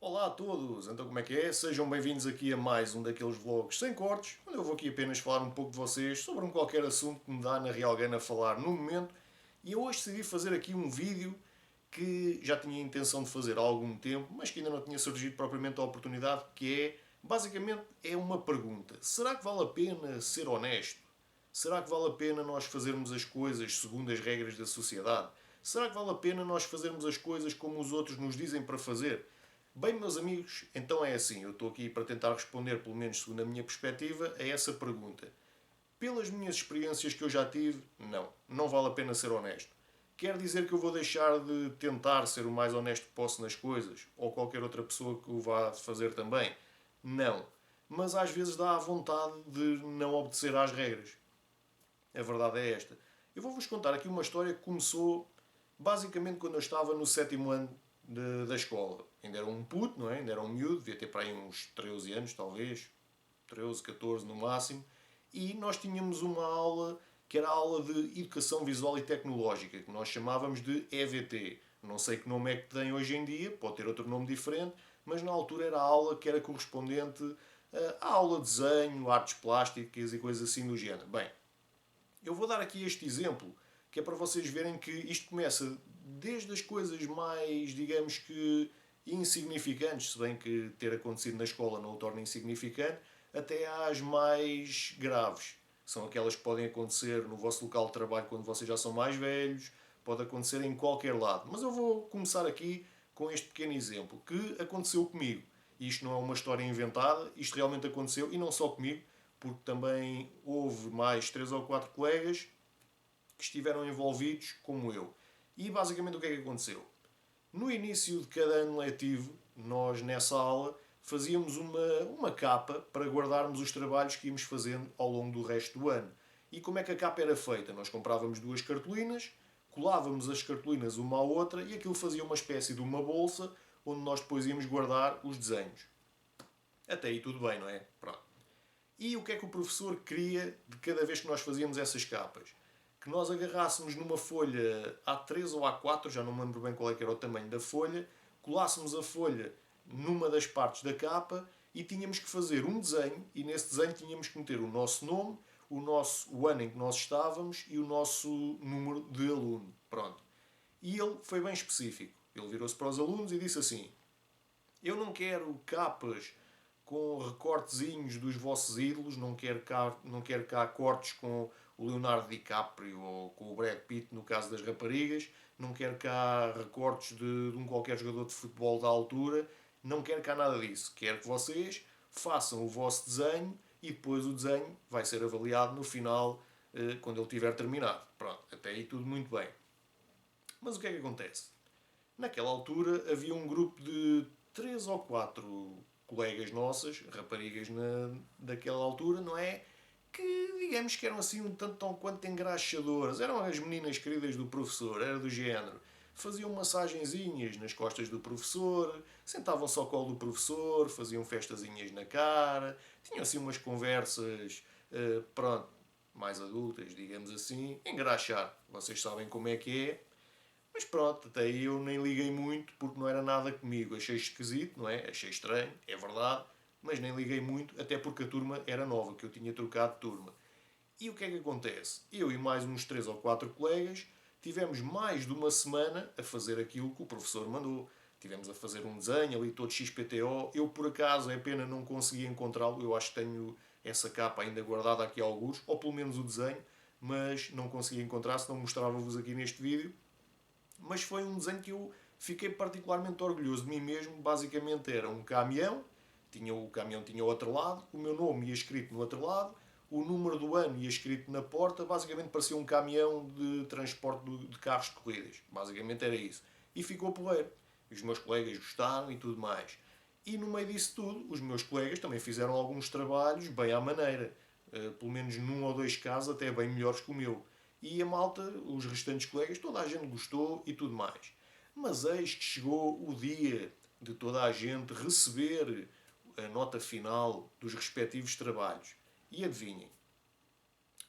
Olá a todos, então como é que é? Sejam bem-vindos aqui a mais um daqueles vlogs sem cortes, onde eu vou aqui apenas falar um pouco de vocês sobre um qualquer assunto que me dá na real gana falar no momento. E eu hoje decidi fazer aqui um vídeo que já tinha a intenção de fazer há algum tempo, mas que ainda não tinha surgido propriamente a oportunidade, que é, basicamente, é uma pergunta. Será que vale a pena ser honesto? Será que vale a pena nós fazermos as coisas segundo as regras da sociedade? Será que vale a pena nós fazermos as coisas como os outros nos dizem para fazer? Bem, meus amigos, então é assim, eu estou aqui para tentar responder, pelo menos segundo a minha perspectiva, a essa pergunta. Pelas minhas experiências que eu já tive, não vale a pena ser honesto. Quer dizer que eu vou deixar de tentar ser o mais honesto que posso nas coisas, ou qualquer outra pessoa que o vá fazer também? Não. Mas às vezes dá a vontade de não obedecer às regras. A verdade é esta. Eu vou-vos contar aqui uma história que começou basicamente quando eu estava no sétimo ano da escola. Ainda era um puto, não é? Ainda era um miúdo, devia ter para aí uns 13 anos, talvez. 13, 14 no máximo. E nós tínhamos uma aula que era a aula de Educação Visual e Tecnológica, que nós chamávamos de EVT. Não sei que nome é que tem hoje em dia, pode ter outro nome diferente, mas na altura era a aula que era correspondente à aula de desenho, artes plásticas e coisas assim do género. Bem, eu vou dar aqui este exemplo, que é para vocês verem que isto começa desde as coisas mais, digamos que, insignificantes, se bem que ter acontecido na escola não o torna insignificante, até às mais graves. São aquelas que podem acontecer no vosso local de trabalho quando vocês já são mais velhos, pode acontecer em qualquer lado. Mas eu vou começar aqui com este pequeno exemplo, que aconteceu comigo. Isto não é uma história inventada, isto realmente aconteceu, e não só comigo, porque também houve mais 3 ou 4 colegas que estiveram envolvidos como eu. E basicamente o que é que aconteceu? No início de cada ano letivo, nós nessa aula fazíamos uma capa para guardarmos os trabalhos que íamos fazendo ao longo do resto do ano. E como é que a capa era feita? Nós comprávamos duas cartolinas, colávamos as cartolinas uma à outra e aquilo fazia uma espécie de uma bolsa onde nós depois íamos guardar os desenhos. Até aí tudo bem, não é? Pronto. E o que é que o professor queria de cada vez que nós fazíamos essas capas? Que nós agarrássemos numa folha A3 ou A4, já não me lembro bem qual é que era o tamanho da folha, colássemos a folha numa das partes da capa e tínhamos que fazer um desenho, e nesse desenho tínhamos que meter o nosso nome, o ano em que nós estávamos e o nosso número de aluno. Pronto. E ele foi bem específico. Ele virou-se para os alunos e disse assim: eu não quero capas com recortezinhos dos vossos ídolos, não quero cá cortes com o Leonardo DiCaprio ou com o Brad Pitt no caso das raparigas, não quero cá recortes de um qualquer jogador de futebol da altura, não quero cá nada disso. Quero que vocês façam o vosso desenho e depois o desenho vai ser avaliado no final, quando ele tiver terminado. Pronto, até aí tudo muito bem. Mas o que é que acontece? Naquela altura havia um grupo de 3 ou 4 colegas nossas, raparigas daquela altura, não é? Que digamos que eram assim um tanto tão quanto engraxadoras. Eram as meninas queridas do professor, era do género. Faziam massagenzinhas nas costas do professor, sentavam-se ao colo do professor, faziam festazinhas na cara, tinham assim umas conversas, pronto, mais adultas, digamos assim, engraxar. Vocês sabem como é que é. Mas pronto, até aí eu nem liguei muito porque não era nada comigo. Achei esquisito, não é? Achei estranho, é verdade, mas nem liguei muito, até porque a turma era nova, que eu tinha trocado de turma. E o que é que acontece? Eu e mais uns 3 ou 4 colegas tivemos mais de uma semana a fazer aquilo que o professor mandou. Tivemos a fazer um desenho ali todo XPTO. Eu, por acaso, é pena não consegui encontrá-lo. Eu acho que tenho essa capa ainda guardada aqui a alguns, ou pelo menos o desenho, mas não consegui encontrar, senão mostrava-vos aqui neste vídeo. Mas foi um desenho que eu fiquei particularmente orgulhoso de mim mesmo. Basicamente era um caminhão, o caminhão tinha o outro lado, o meu nome ia escrito no outro lado, o número do ano ia escrito na porta, basicamente parecia um caminhão de transporte de carros de corridas. Basicamente era isso. E ficou porreiro. Os meus colegas gostaram e tudo mais. E no meio disso tudo, os meus colegas também fizeram alguns trabalhos bem à maneira. Pelo menos num ou dois casos até bem melhores que o meu. E a malta, os restantes colegas, toda a gente gostou e tudo mais. Mas eis que chegou o dia de toda a gente receber a nota final dos respectivos trabalhos. E adivinhem,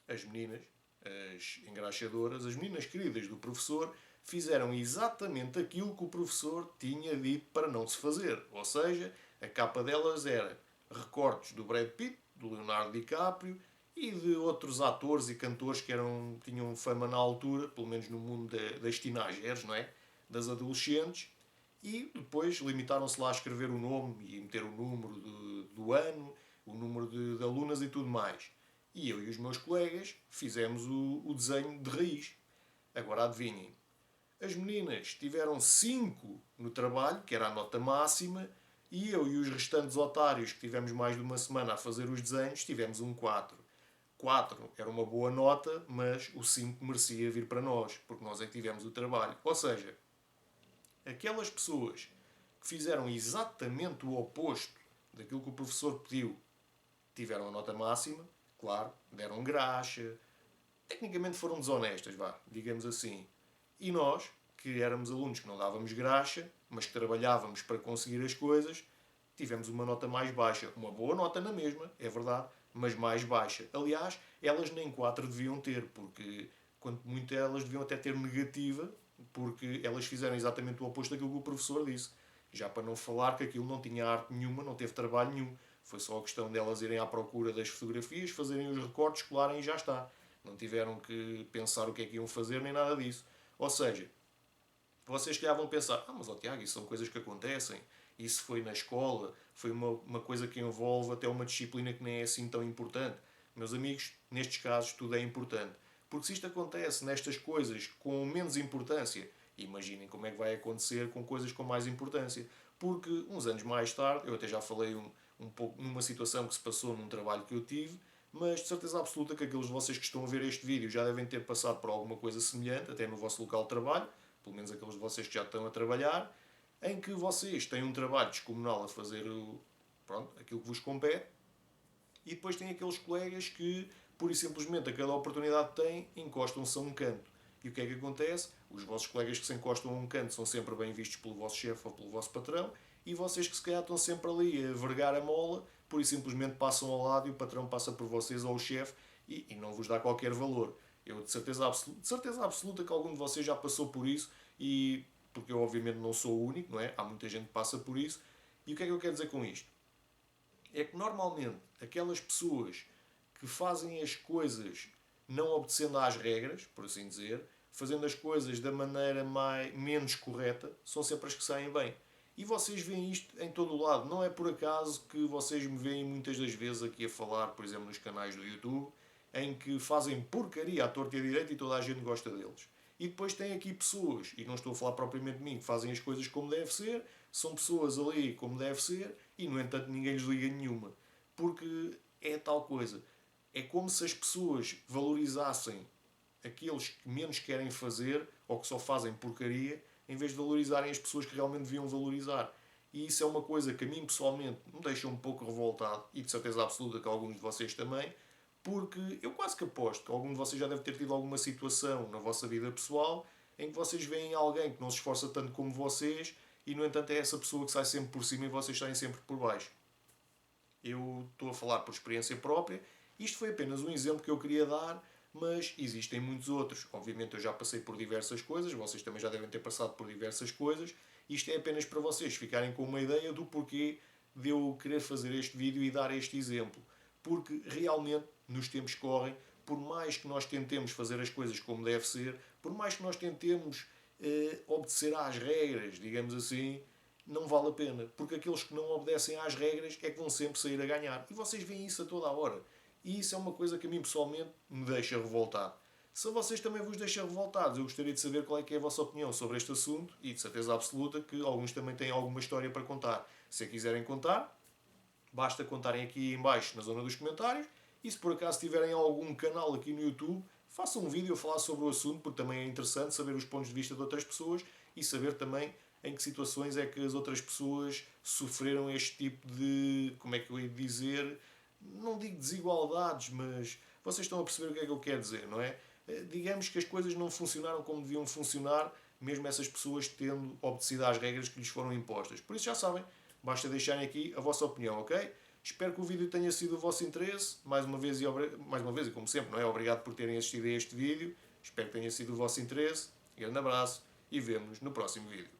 as meninas, as engraxadoras, as meninas queridas do professor, fizeram exatamente aquilo que o professor tinha dito para não se fazer. Ou seja, a capa delas era recortes do Brad Pitt, do Leonardo DiCaprio e de outros atores e cantores que tinham fama na altura, pelo menos no mundo das teenagers, não é? Das adolescentes, e depois limitaram-se lá a escrever o nome e meter o número do ano, o número de alunas e tudo mais. E eu e os meus colegas fizemos o desenho de raiz. Agora adivinhem. As meninas tiveram 5 no trabalho, que era a nota máxima, e eu e os restantes otários, que tivemos mais de uma semana a fazer os desenhos, tivemos um 4. 4 era uma boa nota, mas o 5 merecia vir para nós, porque nós é que tivemos o trabalho. Ou seja, aquelas pessoas que fizeram exatamente o oposto daquilo que o professor pediu, tiveram a nota máxima, claro, deram graxa, tecnicamente foram desonestas, vá, digamos assim. E nós, que éramos alunos que não dávamos graxa, mas que trabalhávamos para conseguir as coisas, tivemos uma nota mais baixa. Uma boa nota na mesma, é verdade, mas mais baixa. Aliás, elas nem 4 deviam ter, porque quanto muito elas deviam até ter negativa, porque elas fizeram exatamente o oposto daquilo que o professor disse. Já para não falar que aquilo não tinha arte nenhuma, não teve trabalho nenhum. Foi só a questão delas irem à procura das fotografias, fazerem os recortes, colarem e já está. Não tiveram que pensar o que é que iam fazer, nem nada disso. Ou seja, vocês que já vão pensar, mas Tiago, isso são coisas que acontecem. Isso foi na escola, foi uma coisa que envolve até uma disciplina que nem é assim tão importante. Meus amigos, nestes casos tudo é importante. Porque se isto acontece nestas coisas com menos importância, imaginem como é que vai acontecer com coisas com mais importância. Porque uns anos mais tarde, eu até já falei um pouco numa situação que se passou num trabalho que eu tive, mas de certeza absoluta que aqueles de vocês que estão a ver este vídeo já devem ter passado por alguma coisa semelhante, até no vosso local de trabalho, pelo menos aqueles de vocês que já estão a trabalhar, em que vocês têm um trabalho descomunal a fazer aquilo que vos compete, e depois têm aqueles colegas que, pura e simplesmente, a cada oportunidade que têm, encostam-se a um canto. E o que é que acontece? Os vossos colegas que se encostam a um canto são sempre bem vistos pelo vosso chefe ou pelo vosso patrão, e vocês que se calhar estão sempre ali a vergar a mola, pura e simplesmente passam ao lado e o patrão passa por vocês ou o chefe e não vos dá qualquer valor. Eu de certeza absoluta que algum de vocês já passou por isso, e porque eu obviamente não sou o único, não é? Há muita gente que passa por isso. E o que é que eu quero dizer com isto? É que normalmente aquelas pessoas que fazem as coisas não obedecendo às regras, por assim dizer, fazendo as coisas da maneira menos correta, são sempre as que saem bem. E vocês veem isto em todo o lado. Não é por acaso que vocês me veem muitas das vezes aqui a falar, por exemplo, nos canais do YouTube, em que fazem porcaria à torta e à direita e toda a gente gosta deles. E depois tem aqui pessoas, e não estou a falar propriamente de mim, que fazem as coisas como deve ser, são pessoas ali como deve ser, e no entanto ninguém lhes liga nenhuma. Porque é tal coisa. É como se as pessoas valorizassem aqueles que menos querem fazer, ou que só fazem porcaria, em vez de valorizarem as pessoas que realmente deviam valorizar. E isso é uma coisa que a mim pessoalmente me deixa um pouco revoltado, e de certeza absoluta que alguns de vocês também, porque eu quase que aposto que algum de vocês já deve ter tido alguma situação na vossa vida pessoal em que vocês veem alguém que não se esforça tanto como vocês e no entanto é essa pessoa que sai sempre por cima e vocês saem sempre por baixo. Eu estou a falar por experiência própria. Isto foi apenas um exemplo que eu queria dar, mas existem muitos outros. Obviamente eu já passei por diversas coisas, vocês também já devem ter passado por diversas coisas. Isto é apenas para vocês ficarem com uma ideia do porquê de eu querer fazer este vídeo e dar este exemplo. Porque realmente, nos tempos que correm, por mais que nós tentemos fazer as coisas como deve ser, por mais que nós tentemos obedecer às regras, digamos assim, não vale a pena. Porque aqueles que não obedecem às regras é que vão sempre sair a ganhar. E vocês veem isso a toda a hora. E isso é uma coisa que a mim pessoalmente me deixa revoltado. Se a vocês também vos deixa revoltados, eu gostaria de saber qual é que é a vossa opinião sobre este assunto e de certeza absoluta que alguns também têm alguma história para contar. Se a quiserem contar, basta contarem aqui em baixo na zona dos comentários e se por acaso tiverem algum canal aqui no YouTube, façam um vídeo a falar sobre o assunto porque também é interessante saber os pontos de vista de outras pessoas e saber também em que situações é que as outras pessoas sofreram este tipo de, como é que eu ia dizer, não digo desigualdades, mas vocês estão a perceber o que é que eu quero dizer, não é? Digamos que as coisas não funcionaram como deviam funcionar, mesmo essas pessoas tendo obedecido às regras que lhes foram impostas. Por isso já sabem, basta deixarem aqui a vossa opinião, ok? Espero que o vídeo tenha sido do vosso interesse. Mais uma vez e como sempre, não é? Obrigado por terem assistido a este vídeo. Espero que tenha sido do vosso interesse. Grande abraço e vemo-nos no próximo vídeo.